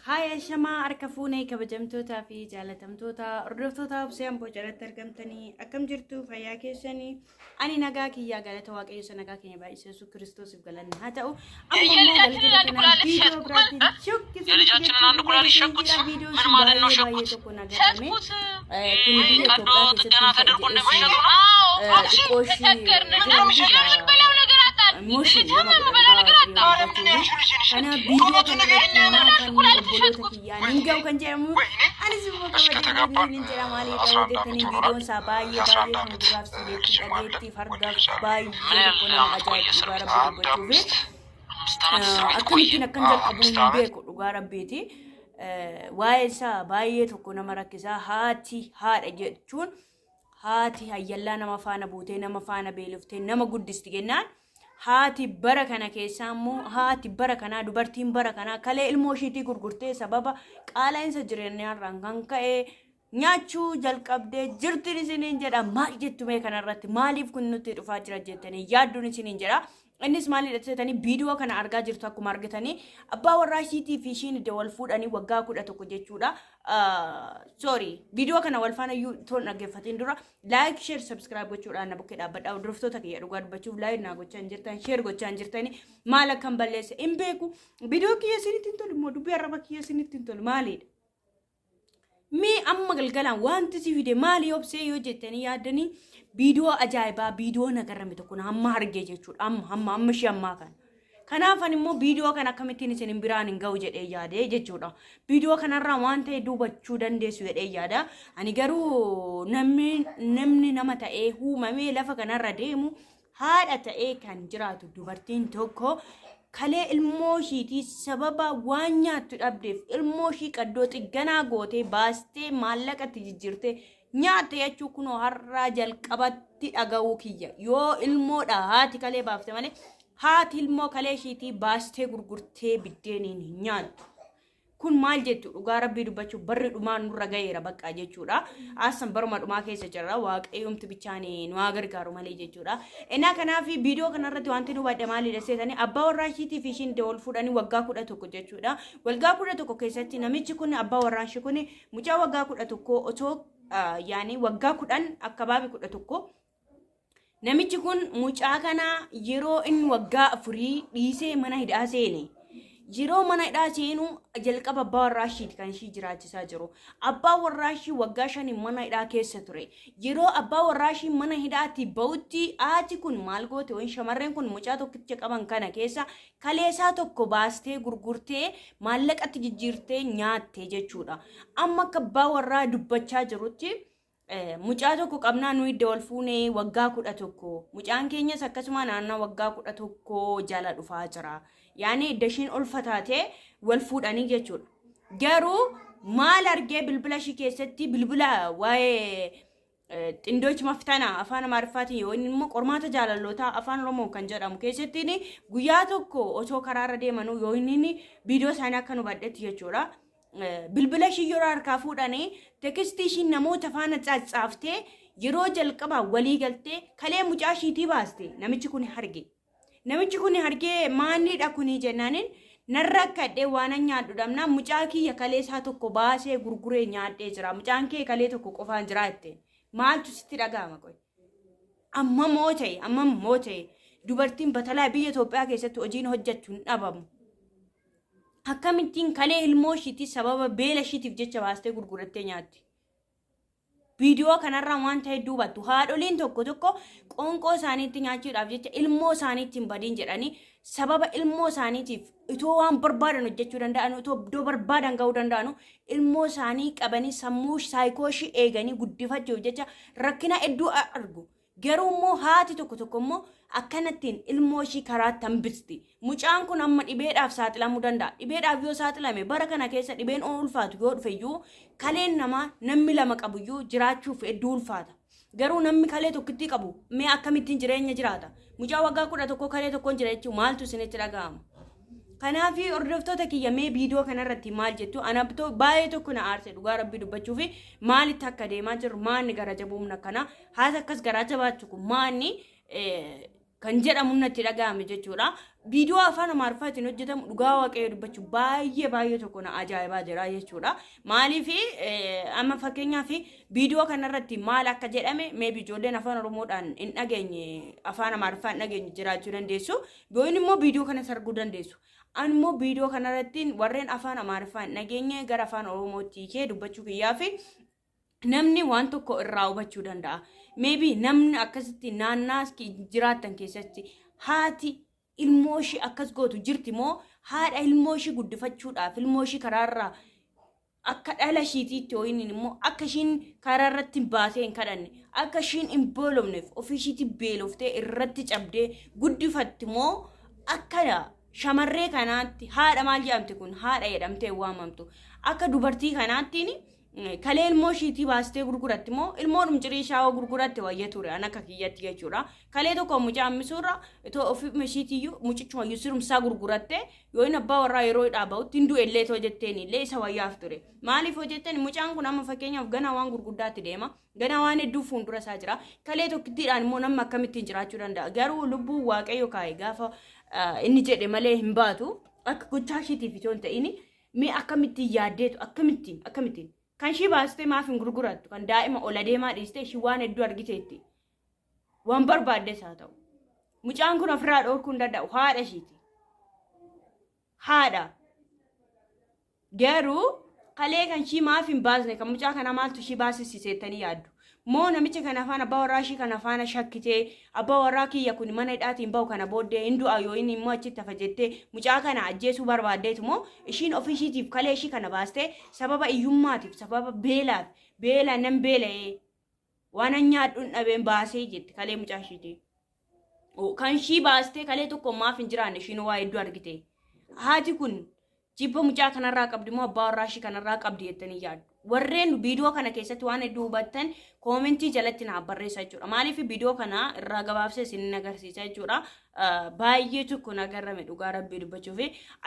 هاي شما أركفوني كبجمتوتا في جالتمتوتا ردفتوتا بسيام بوجرت ترقمتني أكم جرتو فياكي سني أني نجاكي يا جالت واقعي سنجاكي يبقى يسوع كريستوس بقولن هاتو أما قلت لك أنا فيديو براتين شوك كذا أنا كل هذا شكوت من ما لنا شكوت شكوت كل كانوا تجنا تدركون نمشي كوشي موشي أنا فيديو يعني نجاو كان جرمو أنا زبون كمان نجرا مالي كده كني فيديو سابا يبالي فوتوغراف سيدي أجيتي فردا باي كنا أجاي كبار بيجوبي أكون كنا كنجل أبو بيكو لغارة بيتي وايسا باي تكون مركزة هاتي هات أجتون هاتي هيلا نما فانا بوتي نما فانا بيلفتي نما قدست جنان هاتي بركنا كيسامو هاتي بركنا دوبرتين بركنا كله الموشيتي غرغرتي سببا قالا إنسا جرينيا رانغان كأي نياتشو جلقبدي جرتني سنين جرا ما جتومي كنا راتي ماليف كنوتي رفاجرة جتني يادوني سنين جرا إنس مالي رتتني فيديو كنا أرجع جرتا كمارجتني أبا وراشيتي فيشين دول فود أني وجا كود أتوكو جتشودا sorry فيديو كنا والفانا يو تون نجفتين درا لايك شير سبسكرايب وشودا أنا بكرة أبدا أو درفتو تكي يروقار بشوف لايك ناقو تشانجرتان شير قو تشانجرتاني مالا كم بلس إمبيكو فيديو كي يسيني تنتول مودو بياربا كي يسيني تنتول مالي مي أما قلقلان وانتسي فيديو مالي يوبسي جتني يادني فيديو أجايبا فيديو نكرم تكون هم هرجع جتشود هم مش كان كنافني مو فيديو كنا كمتيني سنين برانين جوجة إيجاده جتشودا فيديو كنا روانته دوبا تشودن دسويت إيجاده أني قرو نمني نمتا إيه هو مامي لفا كنا رديمو هذا تأيه كان جراتو دوبرتين توكو كله الموشي تي سببا وانيا تقبض الموشي كدوت الجنا قوتي باستي مالك تجيرته نياتي يشوكنو هالرجال كبتي أجاوكية يو المودا هاتي كله بافته ماله هاتي المو كله شيتي باستي غرغرتي بديني نيان كون مال جتو لغارة بيرو بچو برد وما نور غيره بقى جتورا أصلا برما وما كيسة جرا واق أيوم تبيچاني نواغر كارو مالي جتورا إنا كنا في فيديو كنا رتو أنتي نوبا دمالي رسيتاني أبا وراشيتي فيشين دول فوداني وقا كودا توكو جتورا والقا كودا توكو كيساتي نميچ كوني أبا وراشي كوني مجا وقا كودا توكو أتو يعني وقا كودان أكبابي كودا توكو نميچ كون مجا كنا يرو إن وقا فري ليسي منا هدا سيني Jiro mana ida seenu jalqaba abbaa warraashii kan ishii jiraachisaa jiru. Abbaa warraashii waggaa shanii mana ida keessa ture. Jiro abbaa warraashii mana hidhaatti ba'utti aati kun maal goote waan shamarreen kun mucaa tokkicha qaban kana keessa kaleessaa tokko baastee gurgurtee maallaqatti jijjiirtee nyaatte jechuudha. Amma akka abbaa warraa dubbachaa jirutti mucaa tokko qabnaa nuyi iddoo wal fuunee waggaa 11 mucaan keenyas akkasuma naannoo waggaa 11 jala dhufaa jira. يعني دشين ألفتاته والفوداني جتشون جارو مال أرجع بالبلاشي كيستي بالبلا واي تندوش مفتنا أفانا معرفاتي وإن مو قرمات جال اللوتا أفان رومو كان جرا مكيستيني غياتوكو أتو قرار دي منو يوينيني فيديو سانا كانوا بدت يجورا بالبلاشي يورار كافوداني تكستيشين نمو تفانا تصافته يروجل كبا ولي قلتي كلي مجاشي تيباستي نمتشكوني حرقي namichi kuni hargee maanidha kuni jennaanin narrakkadhe waan nyaadhu dhamna mucaa kiyya kaleessaa tokko baasee gurguree nyaadhee jira mucaan kee kalee tokko qofaan jiraatte maaltu sitti dhagahama qoy amma moote dubartiin batalaa biyya Itoophiyaa keessatti hojiin hojjechuun dhabamu akkamittiin kalee ilmoo ishiitti sababa beela ishiitiif jecha baastee gurgurattee nyaatti Video kanarraa waan ta'e duubattu haadholiin tokko qoonqoo isaaniitti nyaachuudhaaf jecha ilmoo isaaniitti hin badin jedhanii sababa ilmoo isaaniitiif itoo waan barbaadan hojjechuu danda'an itoo iddoo barbaadan ga'uu danda'an ilmoo isaanii qabanii sammuu saayikooshii eeganii guddifachuuf jecha rakkina hedduu argu garuu immoo haati tokko immoo akkanattiin ilmoo ishii karaa tambisti mucaan kun amma dhibeedhaaf saaxilamuu danda'a dhibeedhaaf yoo saaxilame bara kana keessa dhibeen ulfaatu yoo dhufeyyuu kaleen namaa namni lama qabuyyuu jiraachuuf hedduu ulfaata garuu namni kalee tokkitti qabu mee akkamittiin jireenya jiraata mucaa waggaa 11 kalee tokkoon jira jechuun maaltu isinitti dhaga'ama kanaafi hordoftoota kiyya mee viidiyoo kanarratti maal jettu anabtoo baay'ee tokko na aarse dhugaa rabbii dubbachuuf maalitti akka deemaa jiru maanni gara jabuumna kana haasa akkas garaa jabaachuu kun maanni kan jedhamu natti dhaga'ame jechuudha Video afaan Amaariffaatiin hojjetamu dhugaa waaqayyo dubbachuu baay'ee tokko na ajaa'ibaa jira jechuudha. Maaliif amma fakkeenyaaf video kanarratti maal akka jedhame maybe ijoolleen afaan Oromoodhaan hin dhageenye afaan Amaariffaan dhageenye jiraachuu dandeessu. Booyin immoo video kana sarguu dandeessu. An immoo video kanarratti warreen afaan Amaariffaan dhageenye gara afaan Oromootti kee dubbachuu kiyyaaf namni waan tokko irraa hubachuu danda'a. Maybe namni akkasitti naannaa jiraatan keessatti haati ilmooshi akkas gootu jirti moo haadha ilmooshi guddifachuudhaaf ilmooshi karaarraa akka dhala ishiitiitti ho'iin immoo akka ishiin karaarratti baasee hin kadhanne akka ishiin hin boolofneef ofii ishiitti beeloftee irratti cabdee guddifatti moo akka shamarree kanaatti haadha maal jedhamte kun haadha jedhamtee waamamtu akka dubartii kanaattiin kalee ilmoo ishiitii baastee gurguratti moo ilmoodhum ciriishaa gurguratti wayya ture an akka kiyyatti jechuudha. Kalee tokko mucaa misuurra itoo ofii ishiitiyyuu mucichuma yusirumsaa gurguratte yoo inni abbaa warraa yeroo dhaaba'utti hinduu illee itoo jetteen illee isa wayyaaf ture. Maaliif hojjetten mucaan kun amma fakkeenyaaf ganaa waan gurguddaatti deema ganaa waan hedduu fuuldura isaa jira. Kalee tokkittiidhaan immoo namni akkamittiin jiraachuu danda'a. Garuu lubbuu waaqayyo kaa'e gaafa inni jedhe malee hin baatu akka gochaa ishiitiif itoo hin ta'in mee akkamittiin yaaddeetu akkamittiin kan shi baastee maaf hin gurgurattu kan daa'ima ola deemaa dhiistee shi waan hedduu argiteetti waan barbaaddes haa ta'u mucaan kun ofirraa dhoorkuu hin danda'u haadha ishiiti haadha garuu kalee kan shi maaf hin baasne kan mucaa kana maaltu shi baasisiseettanii yaaddu moo namicha kana afaan abbaa warraa shi kana afaan shakkitee abbaa warraa kiyya kun mana hidhaatiin bahu kana booddee hindu'a yoo inni immoo achitti hafa jettee mucaa kana ajjeesuu barbaaddeetu moo ishiin ofii ishiitiif kalee ishii kana baastee sababa iyyummaatiif sababa beela nan beela'ee waan nyaadhuun dhabeen baasee jetti kalee mucaa ishiiti. Kan shii baastee kalee tokko maaf hin jiraanne ishiin waa hedduu argite. Haati kun jibba mucaa kanarraa qabdi moo abbaa warraa ishii kanarraa qabdi jettanii yaaddu. Warreen video kana keessatti waan hedduu hubattan koomentii jalatti naa barreessaa jechuudha. Maaliif video kana irraa gabaabsee isin agarsiisa jechuudha. Baay'ee tokko nagarrame dhugaa rabbii dubbachuuf.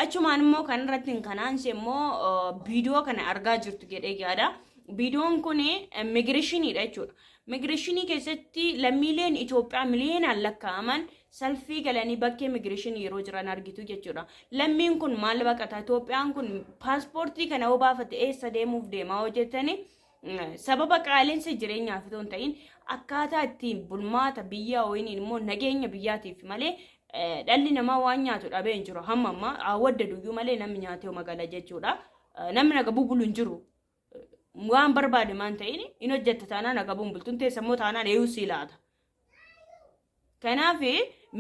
Achumaan immoo kanarratti kanaanse immoo video kana argaa jirtu jedhee yaada. Videoon kun migrationiidha jechuudha. Migration keessatti lammiileen Itoophiyaa miliyoonaan lakkaa'aman salfii galanii bakkee migration yeroo jiran argitu jechuudha. Lammiin kun maal baqata Itoophiyaan kun paaspoortii kana obaafate eessa deemuuf deemaa hojjetani sababa qaaleensa jireenyaaf itoo hin ta'in akkaataa ittiin bulmaata biyyaa wayiniin immoo nageenya biyyaatiif malee dhalli namaa waan nyaatu dhabee hin jiru hamma ammaa awwadda duyyuu malee namni nyaatee magala jechuudha. Namni naga bubulu hin jiru. Waan barbaade maan ta'in in hojjetta taanaan naga bultuun teessammoo taanaan eeyusii laata. Kanaaf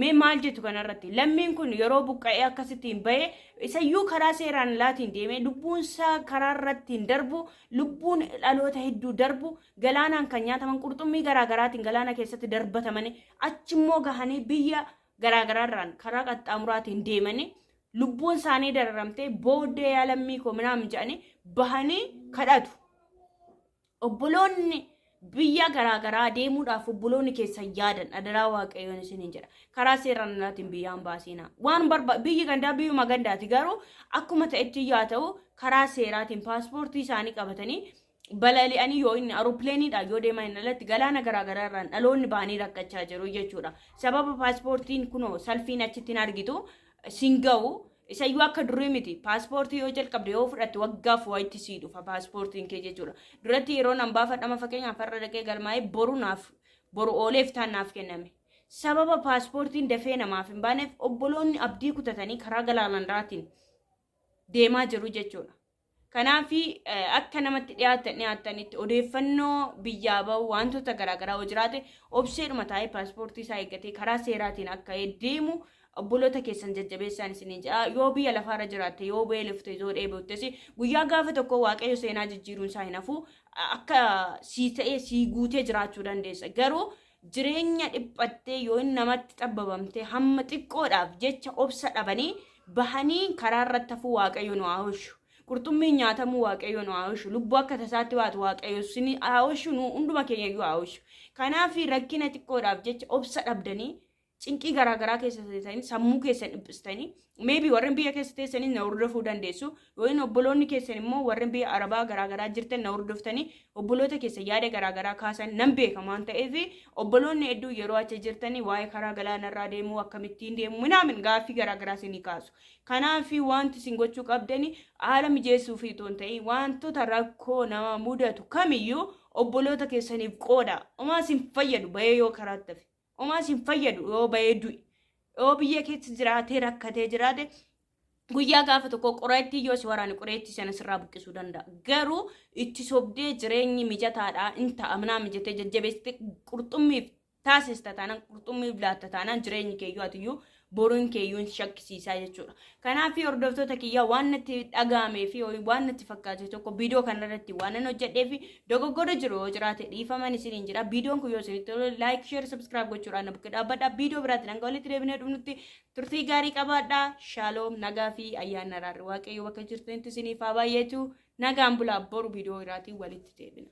mee maal jettu kanarratti lammiin kun yeroo buqqa'ee akkasittiin bahee isayyuu karaa seeraan laatiin deemee lubbuun isaa karaarrattiin darbu lubbuun dhaloota hedduu darbu galaanaan kan nyaataman qurxummii garaagaraatiin galaana keessatti darbatamanii achimmoo gahanii biyya garaagaraarraan karaa qaxxaamuraatiin deemanii lubbuun isaanii dararamtee booddee yaa lammii koo minaam jedhanii bahanii kadhatu. Obboloonni biyya garaagaraa deemuudhaaf obboloonni keessa yaadan adaraa waaqayyoon isiniin jedha. Karaa seeraan alaatiin biyyaan baasina. Waan biyyi gandaa biyyuma gandaati garuu akkuma ta'etti yaa ta'u karaa seeraatiin paaspoortii isaanii qabatanii balali'anii yoo inni aeroopleeniidhaan yoo deeman alatti galaana garaagaraarraan dhaloonni baanii rakkachaa jiru jechuudha. Sababa paaspoortiin kunoo salfiin achitti argitu singa'u isayyuu akka durii miti paaspoortii yoo jalqabde yoo fudhatte waggaaf wayitti sii dhufa paaspoortiin kee jechuudha. Duratti yeroo nan baafadhama fakkeenyaaf farra dhaqee galmaa'ee boru ooleef taannaaf kenname. Sababa paaspoortiin dafee namaaf hin baaneef obboloonni abdii kutatanii karaa galaanarraatiin deemaa jiru jechuudha. Kanaaf akka namatti dhiyaatanitti odeeffannoo biyyaa bahu wantoota garaagaraa yoo jiraate obseedhuma taa'ee paaspoortii isaa eeggatee karaa seeraatiin akka deemu obboloota keessan jajjabeessaan isiniin jedha. Yoo biyya lafaarra jiraatte yoo beelofte yoo dheebottes guyyaa gaafa tokko waaqayyo seenaa jijjiiruun isaa hin hafu akka sii ta'ee sii guutee jiraachuu dandeessa. Garuu jireenya dhiphattee yoo namatti xabbabamte hamma xiqqoodhaaf jecha obsa dhabanii bahanii karaa irratti hafuu waaqayyo nu haawushu. Qurxummiin nyaatamuu waaqayyo nu haawushu. Lubbuu akka tasaatti baatu waaqayyo sini haawushu nu hunduma keenya iyyuu haawushu. Kanaaf rakkina xiqqoodhaaf jecha obsa dhabdanii cinqii garaagaraa keessa teessanii sammuu keessan dhiphistanii maybe warreen biyya keessa teessanii na hordofuu dandeessu yookiin obboloonni keessan immoo warreen biyya arabaa garaagaraa jirtan na hordoftanii obboloota keessa yaada garaagaraa kaasan nan beeka waan ta'eef obboloonni hedduu yeroo achi jirtanii waa'ee karaa galaanarraa deemuu akkamittiin deemuu minaamin gaaffii garaagaraa isinii kaasu. Kanaaf wanti isin gochuu qabdanii haala mijeessuu fi toon ta'ii wantoota rakkoo nama mudatu kamiyyuu obboloota keessaniif qooda. Omaa isin fayyadu bahee yoo karaatti hafe. Omaa isin fayyadu yoo bahee du'i. Yoo biyya keessa jiraatee rakkatee jiraate guyyaa gaafa tokko qoreetti yoo si waraane qoreetti sana sirraa buqqisuu danda'a. Garuu itti sobdee jireenyi mijataadha inta amnaa mijatee jajjabeessite qurxummiif taasista taanaan qurxummiif laatta taanaan jireenyi keeyyuu atiyyuu boruun keeyyuun shakkisiisaa jechuudha. Kanaaf hordoftoota kiyyaa waan natti dhagaamee fi waan natti fakkaate tokko viidiyoo kanarratti waan nan hojjedhee fi dogoggora jiru yoo jiraate dhiifaman isiniin jira. Viidiyoon kun yoo isinitti tole like share subscribe gochuudhaan na bakka dhaabbadhaa. Viidiyoo biraatti hanga walitti deebinee dhufnutti turtii gaarii qabaadhaa. Shaaloom nagaa fi ayyaana raarri waaqayyo bakka jirtanitti isiniif haa baay'atu. Nagaan bulaa boru viidiyoo biraatiin walitti deebina.